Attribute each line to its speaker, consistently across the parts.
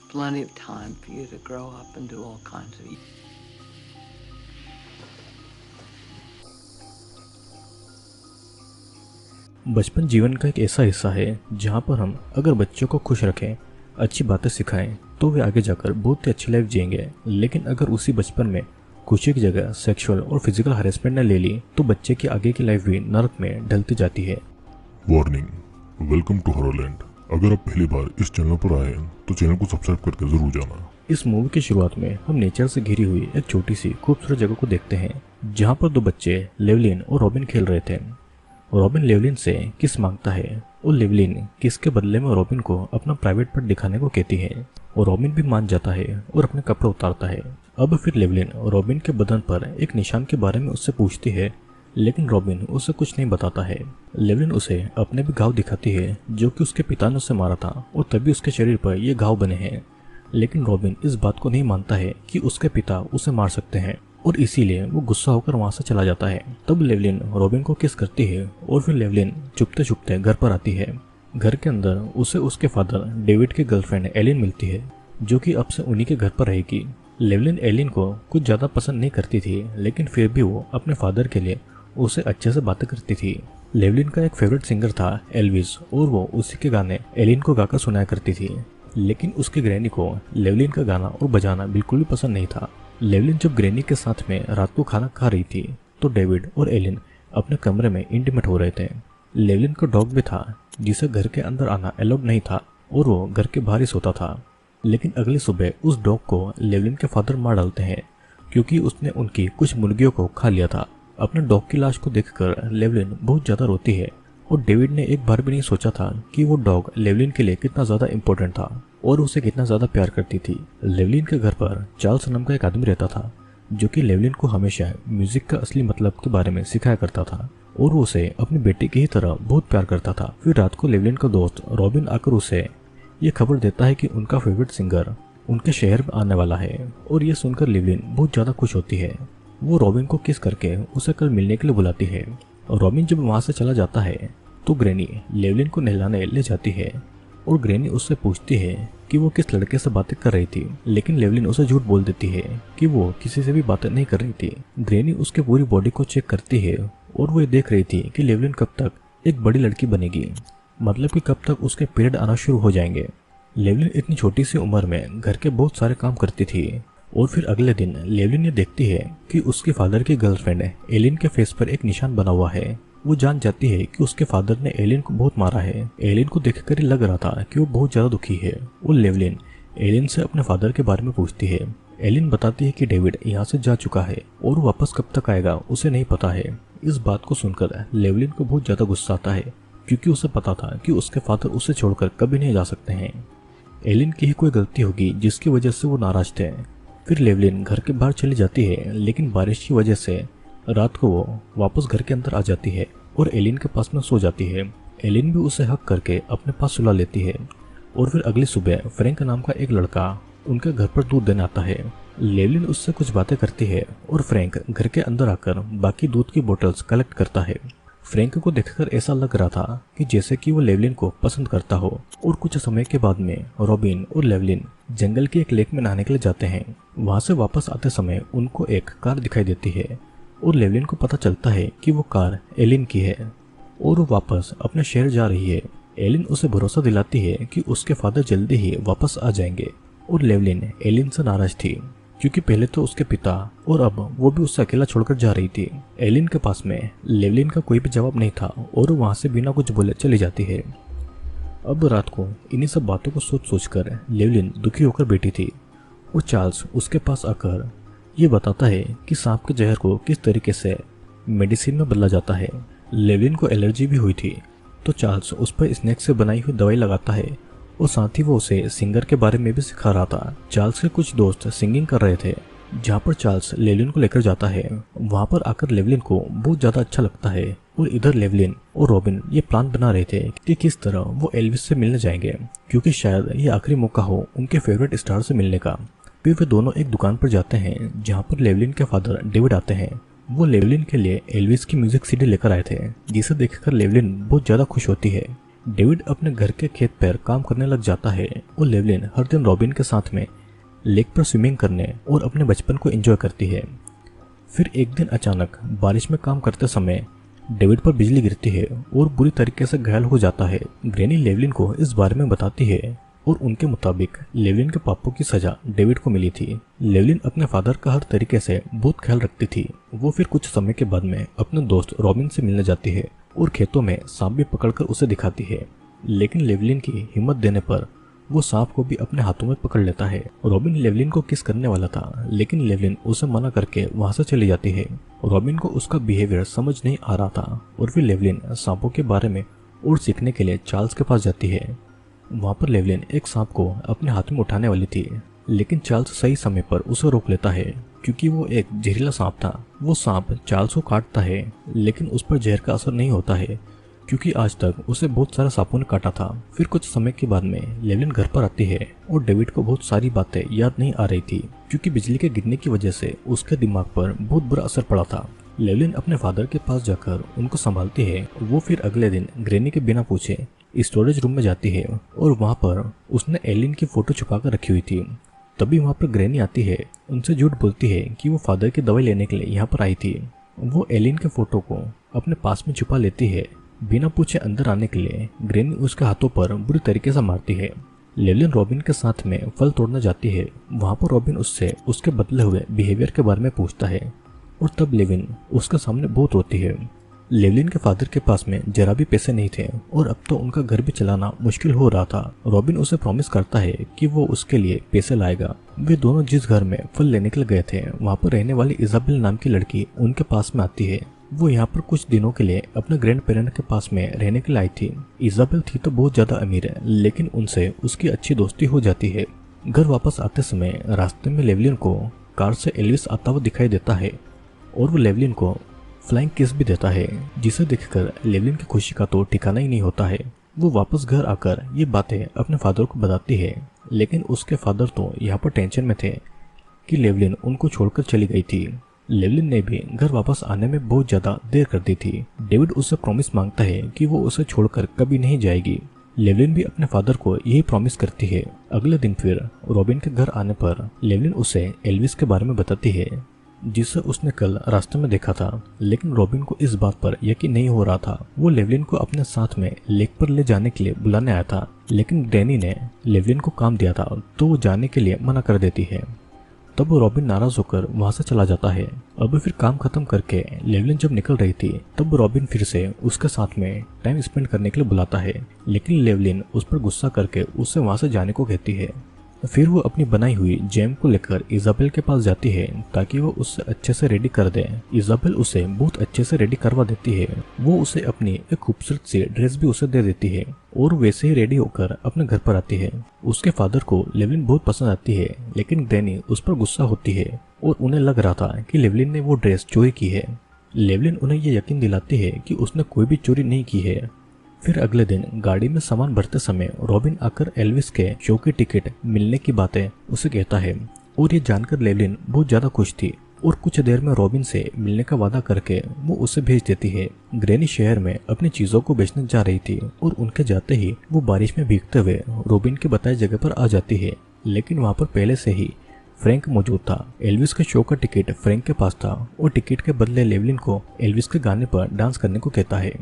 Speaker 1: plenty of time for you to grow up and do all kinds of.
Speaker 2: बचपन जीवन का एक ऐसा हिस्सा है जहाँ पर हम अगर बच्चों को खुश रखें, अच्छी बातें सिखाएं तो वे आगे जाकर बहुत ही अच्छी लाइफ जिएंगे। लेकिन अगर उसी बचपन में खुशी की जगह सेक्सुअल और फिजिकल हरेसमेंट ने ले ली तो बच्चे की आगे की लाइफ भी नरक में ढलती जाती है।
Speaker 3: Warning, welcome to Horrorland. अगर आप पहली बार इस चैनल पर आए हैं तो चैनल को सब्सक्राइब करके जरूर जाना।
Speaker 2: इस मूवी की शुरुआत में हम नेचर से घिरी हुई एक छोटी सी खूबसूरत जगह को देखते हैं जहाँ पर दो बच्चे लेवलिन और रॉबिन खेल रहे थे। रॉबिन लेवलिन से किस मांगता है और लेवलिन किसके बदले में रॉबिन को अपना प्राइवेट पार्ट दिखाने को कहती है और रॉबिन भी मान जाता है और अपने कपड़े उतारता है। अब फिर लेवलिन रॉबिन के बदन पर एक निशान के बारे में उससे पूछती है, लेकिन रॉबिन उसे कुछ नहीं बताता है। लेवलिन उसे अपने भी घाव दिखाती है जो कि उसके पिता ने उसे मारा था और तभी उसके शरीर पर ये घाव बने हैं। लेकिन रॉबिन इस बात को नहीं मानता है कि उसके पिता उसे मार सकते हैं और इसीलिए वो गुस्सा होकर वहां से चला जाता है। तब लेवलिन रॉबिन को किस करती है और फिर लेवलिन चुपते चुपते घर पर आती है। घर के अंदर उसे उसके फादर डेविड की गर्लफ्रेंड एलिन मिलती है जो कि अब से उन्हीं के घर पर रहेगी। लेवलिन एलिन को कुछ ज्यादा पसंद नहीं करती थी, लेकिन फिर भी वो अपने फादर के लिए उसे अच्छे से बातें करती थी। लेवलिन का एक फेवरेट सिंगर था एल्विस और वो उसी के गाने एलिन को गाकर सुनाया करती थी। लेकिन उसकी ग्रैनी को लेवलिन का गाना और बजाना बिल्कुल भी पसंद नहीं था। लेवलिन जब ग्रैनी के साथ में रात को खाना खा रही थी तो डेविड और एलिन अपने कमरे में इंटीमेट हो रहे थे। लेवलिन का डॉग भी था जिसे घर के अंदर आना अलाउड नहीं था और वो घर के बाहर ही सोता था। लेकिन अगली सुबह उस डॉग को लेवलिन के फादर मार डालते हैं क्योंकि उसने उनकी कुछ मुर्गियों को खा लिया था। अपने डॉग की लाश को देखकर लेवलिन बहुत ज्यादा रोती है और डेविड ने एक बार भी नहीं सोचा था कि वो डॉग लेवलिन के लिए कितना ज्यादा इंपॉर्टेंट था और उसे कितना ज्यादा प्यार करती थी। लेवलिन के घर पर चार्ल्स नाम का एक आदमी रहता था जो कि लेवलिन को हमेशा म्यूजिक का असली मतलब के बारे में सिखाया करता था और वो उसे अपनी बेटी की ही तरह बहुत प्यार करता था। फिर रात को लेवलिन का दोस्त रॉबिन आकर उसे ये खबर देता है कि उनका फेवरेट सिंगर उनके शहर में आने वाला है और ये सुनकर लेवलिन बहुत ज्यादा खुश होती है। वो रॉबिन को किस करके उसे कल मिलने के लिए बुलाती है। रॉबिन जब वहां से चला जाता है तो ग्रैनी लेवलिन को नहलाने ले जाती है और ग्रैनी उससे पूछती है कि वो किस लड़के से बातें कर रही थी, लेकिन लेवलिन उसे झूठ बोल देती है कि वो किसी से भी बातें नहीं कर रही थी। ग्रैनी उसके पूरी बॉडी को चेक करती है और वो ये देख रही थी कि लेवलिन कब तक एक बड़ी लड़की बनेगी, मतलब कि कब तक उसके पीरियड आना शुरू हो जाएंगे। लेवलिन इतनी छोटी सी उम्र में घर के बहुत सारे काम करती थी और फिर अगले दिन लेवलिन ये देखती है कि उसके फादर की गर्लफ्रेंड एलिन के फेस पर एक निशान बना हुआ है। वो जान जाती है कि उसके फादर ने एलिन को बहुत मारा है। एलिन को देखकर ही लग रहा था कि वो बहुत ज्यादा दुखी है और लेवलिन एलिन से अपने फादर के बारे में पूछती है। एलिन बताती है कि डेविड यहाँ से जा चुका है और वापस कब तक आएगा उसे नहीं पता है। इस बात को सुनकर लेवलिन को बहुत ज्यादा गुस्सा आता है क्योंकि उसे पता था कि उसके फादर उसे छोड़कर कभी नहीं जा सकते हैं। एलिन की ही कोई गलती होगी जिसकी वजह से वो नाराज थे। फिर लेवलिन घर के बाहर चली जाती है, लेकिन बारिश की वजह से रात को वो वापस घर के अंदर आ जाती है और एलिन के पास में सो जाती है। एलिन भी उसे हक करके अपने पास सुला लेती है और फिर अगली सुबह फ्रैंक नाम का एक लड़का उनके घर पर दूध देने आता है। लेवलिन उससे कुछ बातें करती है और फ्रैंक घर के अंदर आकर बाकी दूध की बोतल्स कलेक्ट करता है। फ्रैंक को देखकर ऐसा लग रहा था कि जैसे कि वो लेवलिन को पसंद करता हो। और कुछ समय के बाद में रॉबिन और लेवलिन जंगल की एक लेक में नहाने के लिए जाते हैं। वहां से वापस आते समय उनको एक कार दिखाई देती है और लेवलिन को पता चलता है कि वो कार एलिन की है और वो वापस अपने शहर जा रही है। एलिन उसे भरोसा दिलाती है कि उसके फादर जल्दी ही वापस आ जाएंगे और लेवलिन एलिन से नाराज थी क्योंकि पहले तो उसके पिता और अब वो भी उसे अकेला छोड़कर जा रही थी। एलिन के पास में लेवलिन का कोई भी जवाब नहीं था और वहां से बिना कुछ बोले चली जाती है। अब रात को इन्हीं सब बातों को सोच सोचकर लेवलिन दुखी होकर बैठी थी और चार्ल्स उसके पास आकर ये बताता है कि सांप के जहर को किस तरीके से मेडिसिन में बदला जाता है। लेवलिन को एलर्जी भी हुई थी तो चार्ल्स उस पर स्नेक से बनाई हुई दवाई लगाता है और साथ ही वो उसे सिंगर के बारे में भी सिखा रहा था। चार्ल्स के कुछ दोस्त सिंगिंग कर रहे थे जहाँ पर चार्ल्स लेवलिन को लेकर जाता है। वहाँ पर आकर लेवलिन को बहुत ज्यादा अच्छा लगता है और इधर लेवलिन और रॉबिन ये प्लान बना रहे थे कि किस तरह वो एल्विस से मिलने जाएंगे क्योंकि शायद ये आखिरी मौका हो उनके फेवरेट स्टार से मिलने का। फिर वे दोनों एक दुकान पर जाते हैं जहाँ पर लेवलिन के फादर डेविड आते हैं। वो लेवलिन के लिए एल्विस की म्यूजिक सीडी लेकर आए थे जिसे देखकर लेवलिन बहुत ज्यादा खुश होती है। डेविड अपने घर के खेत पर काम करने लग जाता है और लेवलिन हर दिन रॉबिन के साथ में लेक पर स्विमिंग करने और अपने बचपन को एंजॉय करती है। फिर एक दिन अचानक बारिश में काम करते समय डेविड पर बिजली गिरती है और बुरी तरीके से घायल हो जाता है। ग्रैनी लेवलिन को इस बारे में बताती है और उनके मुताबिक लेवलिन के पापों की सजा डेविड को मिली थी। लेवलिन अपने फादर का हर तरीके से बहुत ख्याल रखती थी। वो फिर कुछ समय के बाद में अपने दोस्त रॉबिन से मिलने जाती है और खेतों में सांप भी पकड़कर उसे दिखाती है, लेकिन लेवलिन की हिम्मत देने पर वो सांप को भी अपने हाथों में पकड़ लेता है। रॉबिन लेवलिन को किस करने वाला था, लेकिन लेवलिन उसे मना करके वहां से चली जाती है। रॉबिन को उसका बिहेवियर समझ नहीं आ रहा था और फिर लेवलिन सांपों के बारे में और सीखने के लिए चार्ल्स के पास जाती है। वहां पर लेवलिन एक सांप को अपने हाथ में उठाने वाली थी, लेकिन चार्ल्स सही समय पर उसे रोक लेता है क्योंकि वो एक जहरीला सांप था। वो सांप चार्ल्स को काटता है, लेकिन उस पर जहर का असर नहीं होता है क्योंकि आज तक उसे बहुत सारे सांपों ने काटा था। फिर कुछ समय के बाद में लेवलिन घर पर आती है और डेविड को बहुत सारी बातें याद नहीं आ रही थी क्योंकि बिजली के गिरने की वजह से उसके दिमाग पर बहुत बुरा असर पड़ा था। लेवलिन अपने फादर के पास जाकर उनको संभालती है। वो फिर अगले दिन ग्रैनी के बिना पूछे स्टोरेज रूम में जाती है और वहाँ पर उसने एलिन की फोटो छुपा कर रखी हुई थी। तभी वहाँ पर ग्रैनी आती है, उनसे झूठ बोलती है कि वो फादर की दवाई लेने के लिए यहाँ पर आई थी। वो एलिन के फोटो को अपने पास में छुपा लेती है। बिना पूछे अंदर आने के लिए ग्रैनी उसके हाथों पर बुरी तरीके से मारती है। लेवलिन रॉबिन के साथ में फल तोड़ने जाती है। वहाँ पर रॉबिन उससे उसके बदले हुए बिहेवियर के बारे में पूछता है और तब लेविन उसके सामने बहुत रोती है। लेवलिन के फादर के पास में जरा भी पैसे नहीं थे और अब तो उनका घर भी चलाना मुश्किल हो रहा था। रॉबिन उसे प्रॉमिस करता है कि वो उसके लिए पैसे लाएगा। वे दोनों जिस घर में फल लेने के लिए गए थे वहाँ पर रहने वाली इजाबेल नाम की लड़की उनके पास में आती है। वो यहाँ पर कुछ दिनों के लिए अपने ग्रैंड पेरेंट के पास में रहने के लिए आई थी। इजाबेल थी तो बहुत ज्यादा अमीर है, लेकिन उनसे उसकी अच्छी दोस्ती हो जाती है। घर वापस आते समय रास्ते में लेवलिन को कार से एल्विस आता हुआ दिखाई देता है और वो लेवलिन को फ्लाइंग किस भी देता है, जिसे देखकर लेवलिन की खुशी का तो ठिकाना ही नहीं होता है। वो वापस घर आकर ये बातें अपने फादर को बताती है, लेकिन उसके फादर तो यहाँ पर टेंशन में थे कि लेवलिन उनको छोड़कर चली गई थी। लेवलिन ने भी घर वापस आने में बहुत ज्यादा देर कर दी थी। डेविड उससे प्रॉमिस मांगता है कि वो उसे छोड़कर कभी नहीं जाएगी। लेवलिन भी अपने फादर को यही प्रॉमिस करती है। अगले दिन फिर रॉबिन के घर आने पर लेवलिन उसे एल्विस के बारे में बताती है, जिसे उसने कल रास्ते में देखा था, लेकिन रॉबिन को इस बात पर यकीन नहीं हो रहा था। वो लेवलिन को अपने साथ में लेक पर ले जाने के लिए बुलाने आया था, लेकिन डैनी ने लेवलिन को काम दिया था तो वो जाने के लिए मना कर देती है। तब रॉबिन नाराज होकर वहां से चला जाता है। अब फिर काम खत्म करके लेवलिन जब निकल रही थी तब रॉबिन फिर से उसके साथ में टाइम स्पेंड करने के लिए बुलाता है, लेकिन लेवलिन उस पर गुस्सा करके उससे वहां से जाने को कहती है। फिर वो अपनी बनाई हुई जैम को लेकर इजाबेल के पास जाती है ताकि वो उससे अच्छे से रेडी कर दे। इजाबेल उसे बहुत अच्छे से रेडी करवा देती है। वो उसे अपनी एक खूबसूरत सी ड्रेस भी उसे दे देती है और वैसे ही रेडी होकर अपने घर पर आती है। उसके फादर को लेवलिन बहुत पसंद आती है, लेकिन डैनी उस पर गुस्सा होती है और उन्हें लग रहा था कि लेवलिन ने वो ड्रेस चोरी की है। लेवलिन उन्हें ये यकीन दिलाती है कि उसने कोई भी चोरी नहीं की है। फिर अगले दिन गाड़ी में सामान भरते समय रॉबिन आकर एल्विस के शो की टिकट मिलने की बातें उसे कहता है और ये जानकर लेवलिन बहुत ज्यादा खुश थी और कुछ देर में रॉबिन से मिलने का वादा करके वो उसे भेज देती है। ग्रैनी शहर में अपनी चीजों को बेचने जा रही थी और उनके जाते ही वो बारिश में भीगते हुए रॉबिन के बताए जगह पर आ जाती है, लेकिन वहाँ पर पहले से ही फ्रैंक मौजूद था। एल्विस के शो का टिकट फ्रैंक के पास था और टिकट के बदले लेवलिन को एल्विस के गाने पर डांस करने को कहता है।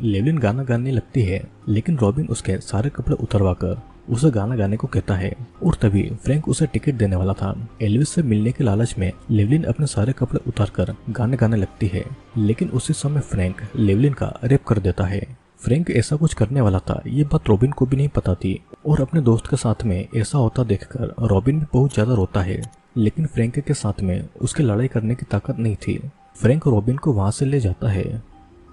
Speaker 2: लेवलिन गाना गाने लगती है, लेकिन रॉबिन उसके सारे कपड़े उतरवा कर उसे गाना गाने को कहता है और तभी फ्रैंक उसे टिकट देने वाला था। एल्विस से मिलने के लालच में लेवलिन अपने सारे कपड़े उतारकर गाने गाने लगती है, लेकिन उसी समय फ्रैंक लेवलिन का रेप कर देता है। फ्रैंक ऐसा कुछ करने वाला था ये बात रॉबिन को भी नहीं पता थी और अपने दोस्त के साथ में ऐसा होता देखकर रॉबिन भी बहुत ज्यादा रोता है, लेकिन फ्रैंक के साथ में उसके लड़ाई करने की ताकत नहीं थी। फ्रैंक रॉबिन को वहां से ले जाता है।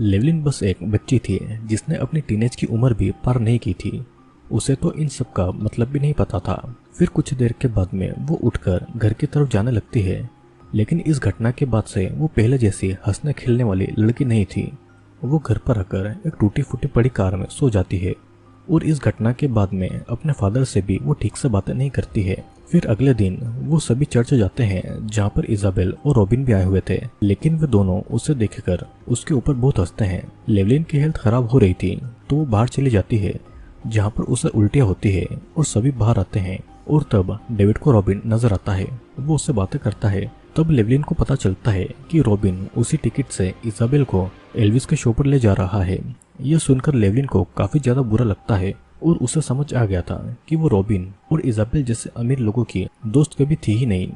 Speaker 2: लेवलिन बस एक बच्ची थी जिसने अपनी टीनेज की उम्र भी पार नहीं की थी। उसे तो इन सब का मतलब भी नहीं पता था। फिर कुछ देर के बाद में वो उठकर घर की तरफ जाने लगती है, लेकिन इस घटना के बाद से वो पहले जैसी हंसने खेलने वाली लड़की नहीं थी। वो घर पर आकर एक टूटी फूटी पड़ी कार में सो जाती है और इस घटना के बाद में अपने फादर से भी वो ठीक से बातें नहीं करती है। फिर अगले दिन वो सभी चर्च जाते हैं जहाँ पर इजाबेल और रॉबिन भी आए हुए थे, लेकिन वे दोनों उसे देखकर उसके ऊपर बहुत हंसते हैं। लेवलिन की हेल्थ खराब हो रही थी तो वो बाहर चली जाती है जहाँ पर उसे उल्टियाँ होती है और सभी बाहर आते हैं और तब डेविड को रॉबिन नजर आता है। वो उससे बातें करता है। तब लेवलिन को पता चलता है कि रॉबिन उसी टिकट से इजाबेल को एल्विस के शो पर ले जा रहा है। यह सुनकर लेवलिन को काफी ज्यादा बुरा लगता है और उसे समझ आ गया था कि वो रॉबिन और इजाबेल जैसे अमीर लोगों की दोस्त कभी थी ही नहीं।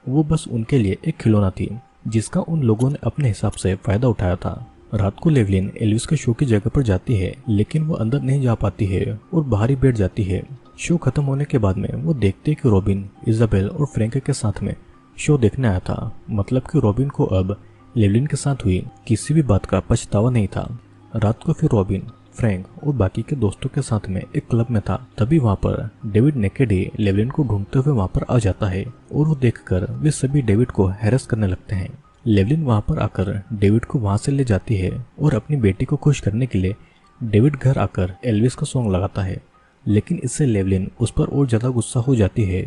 Speaker 2: वो बस उनके लिए एक खिलौना थी जिसका उन लोगों ने अपने हिसाब से फायदा उठाया था। रात को लेवलिन एल्विस के शो की जगह पर जाती है, लेकिन वो अंदर नहीं जा पाती है और बाहर ही बैठ जाती है। शो खत्म होने के बाद में वो देखते कि रॉबिन इजाबेल और फ्रैंक के साथ में शो देखने आया था। मतलब कि रॉबिन को अब लेवलिन के साथ हुई किसी भी बात का पछतावा नहीं था। रात को फिर रॉबिन, फ्रैंक और बाकी के दोस्तों के साथ में एक क्लब में था। तभी वहाँ पर डेविड नेकेडी लेवलिन को ढूंढते हुए वहाँ पर आ जाता है और वो देखकर वे सभी डेविड को हैरेस करने लगते हैं। लेवलिन वहाँ पर आकर डेविड को वहाँ से ले जाती है और अपनी बेटी को खुश करने के लिए डेविड घर आकर एल्विस का सॉन्ग लगाता है, लेकिन इससे लेवलिन उस पर और ज्यादा गुस्सा हो जाती है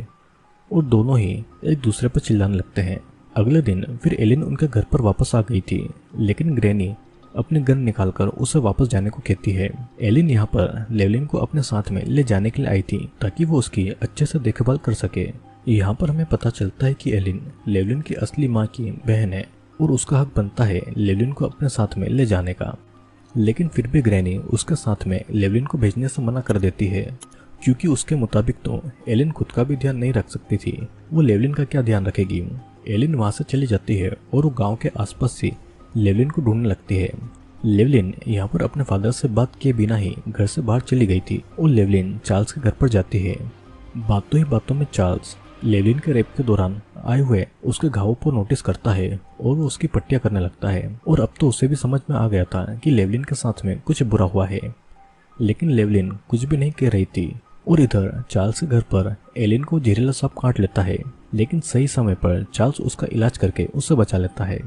Speaker 2: और दोनों ही एक दूसरे पर चिल्लाने लगते हैं। अगले दिन फिर एलिन उनके घर पर वापस आ गई थी, लेकिन ग्रैनी अपने गन निकालकर उसे वापस जाने को कहती है। एलिन यहाँ पर लेवलिन को अपने साथ में ले जाने के लिए आई थी ताकि वो उसकी अच्छे से देखभाल कर सके। यहाँ पर हमें पता चलता है कि एलिन लेवलिन की असली माँ की बहन है और उसका हक बनता है लेवलिन को अपने साथ में ले जाने का। लेकिन फिर भी ग्रैनी उसके साथ में लेवलिन को भेजने से मना कर देती है, क्योंकि उसके मुताबिक तो एलिन खुद का भी ध्यान नहीं रख सकती थी, वो लेवलिन का क्या ध्यान रखेगी। एलिन वहां से चली जाती है और वो गांव के आसपास से लेवलिन को ढूंढने लगती है। लेवलिन यहाँ पर अपने फादर से बात किए बिना ही घर से बाहर चली गई थी और लेवलिन चार्ल्स के घर पर जाती है। बातों ही बातों में चार्ल्स लेवलिन के रेप के दौरान आए हुए उसके घावों को नोटिस करता है और वो उसकी पट्टियां करने लगता है। और अब तो उसे भी समझ में आ गया था कि लेवलिन के साथ में कुछ बुरा हुआ है, लेकिन लेवलिन कुछ भी नहीं कह रही थी। और इधर चार्ल्स के घर पर एलिन को जहरीला सांप काट लेता है, लेकिन सही समय पर चार्ल्स उसका इलाज करके उसे बचा लेता है।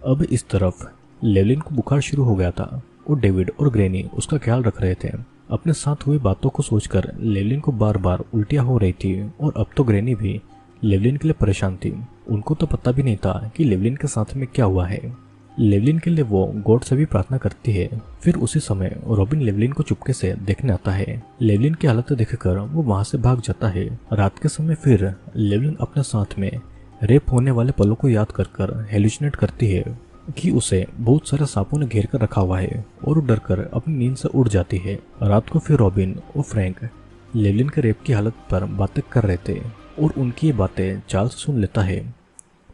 Speaker 2: अब इस तरफ लेवलिन को बुखार शुरू हो गया था और डेविड और ग्रैनी उसका ख्याल रख रहे थे। अपने साथ हुई बातों को सोचकर लेवलिन को बार बार उल्टियां हो रही थी और अब तो ग्रैनी भी लेवलिन के लिए परेशान थी। उनको तो पता भी नहीं था कि लेवलिन के साथ में क्या हुआ है। लेवलिन के लिए वो गॉड से भी प्रार्थना करती है। फिर उसी समय रॉबिन लेवलिन को चुपके से देखने आता है। लेवलिन की हालत देखकर वो वहां से भाग जाता है। रात के समय फिर लेवलिन अपने साथ में रेप होने वाले पलों को याद कर हेलुसिनेट करती है कि उसे बहुत सारे सांपों ने घेर कर रखा हुआ है और वो डरकर अपनी नींद से उड़ जाती है। रात को फिर रॉबिन और फ्रैंक लेवलिन के रेप की हालत पर बातें कर रहे थे और उनकी ये बातें चार्ल्स सुन लेता है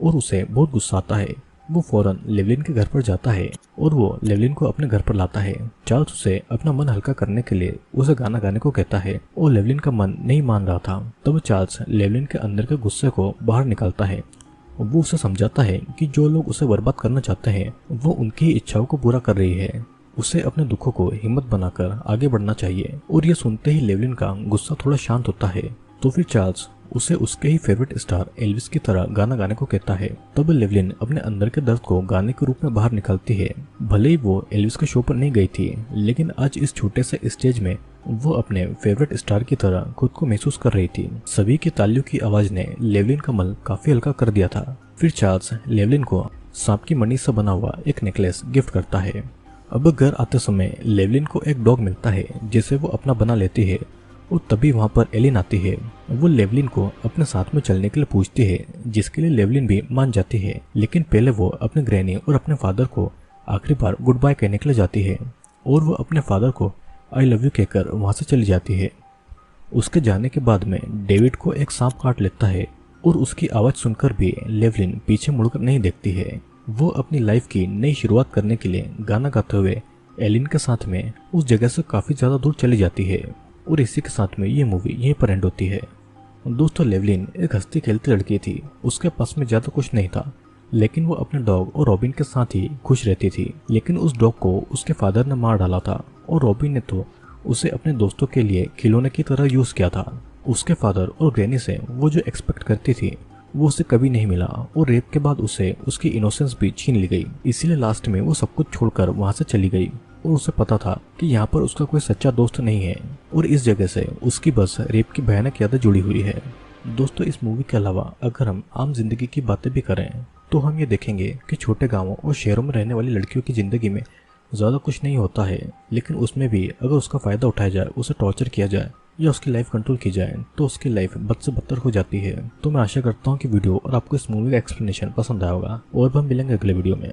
Speaker 2: और उसे बहुत गुस्सा आता है। वो फौरन लेवलिन के घर पर जाता है और वो लेवलिन को अपने घर पर लाता है। चार्ल्स उसे अपना मन हल्का करने के लिए उसे गाना गाने को कहता है और लेवलिन का मन नहीं मान रहा था। तब चार्ल्स लेवलिन के अंदर के गुस्से को बाहर निकालता है। वो उसे समझाता है कि जो लोग उसे बर्बाद करना चाहते हैं वो उनकी इच्छाओं को पूरा कर रही है। उसे अपने दुखों को हिम्मत बनाकर आगे बढ़ना चाहिए। और ये सुनते ही लेवलिन का गुस्सा थोड़ा शांत होता है। तो फिर चार्ल्स उसे उसके ही फेवरेट स्टार एल्विस की तरह गाना गाने को कहता है। तब लेवलिन अपने अंदर के दर्द को गाने के रूप में बाहर निकालती है। भले ही वो एल्विस के शो पर नहीं गई थी, लेकिन आज इस छोटे से स्टेज में वो अपने फेवरेट स्टार की तरह खुद को महसूस कर रही थी। सभी की तालियों की आवाज ने लेवलिन का मन काफी हल्का कर दिया था। फिर चार्ल्स लेवलिन को सांप की मणि से बना हुआ एक नेकलेस गिफ्ट करता है। अब घर आते समय लेवलिन को एक डॉग मिलता है जिसे वो अपना बना लेती है और तभी वहाँ पर एलिन आती है। वो लेवलिन को अपने साथ में चलने के लिए पूछती है, जिसके लिए लेवलिन भी मान जाती है। लेकिन पहले वो अपने ग्रैनी और अपने फादर को आखिरी बार गुड बाय कहने के लिए जाती है और वो अपने फादर को आई लव यू कहकर वहाँ से चली जाती है। उसके जाने के बाद में डेविड को एक सांप काट लेता है और उसकी आवाज़ सुनकर भी लेवलिन पीछे मुड़कर नहीं देखती है। वो अपनी लाइफ की नई शुरुआत करने के लिए गाना गाते हुए एलिन के साथ में उस जगह से काफ़ी ज़्यादा दूर चली जाती है। और इसी के साथ में ये मूवी यहीं पर एंड होती है। दोस्तों, लेवलिन एक हंसती खेलती लड़की थी। उसके पास में ज़्यादा कुछ नहीं था, लेकिन वो अपने डॉग और रॉबिन के साथ ही खुश रहती थी। लेकिन उस डॉग को उसके फादर ने मार डाला था और रॉबिन ने तो उसे अपने दोस्तों के लिए खिलौने की तरह यूज़ किया था। उसके फादर और ग्रैनी से वो जो एक्सपेक्ट करती थी वो उसे कभी नहीं मिला और रेप के बाद उसे उसकी इनोसेंस भी छीन ली गई। इसीलिए लास्ट में वो सब कुछ छोड़कर वहाँ से चली गई और उसे पता था कि यहाँ पर उसका कोई सच्चा दोस्त नहीं है और इस जगह से उसकी बस रेप की भयानक यादें जुड़ी हुई है। दोस्तों इस मूवी के अलावा अगर हम आम जिंदगी की बातें भी करें तो हम ये देखेंगे कि छोटे गांवों और शहरों में रहने वाली लड़कियों की जिंदगी में ज़्यादा कुछ नहीं होता है, लेकिन उसमें भी अगर उसका फ़ायदा उठाया जाए, उसे टॉर्चर किया जाए या उसकी लाइफ कंट्रोल की जाए तो उसकी लाइफ बद से बदतर हो जाती है। तो मैं आशा करता हूँ कि वीडियो और आपको इस मूवी का एक्सप्लेनेशन पसंद आया होगा और हम मिलेंगे अगले वीडियो में।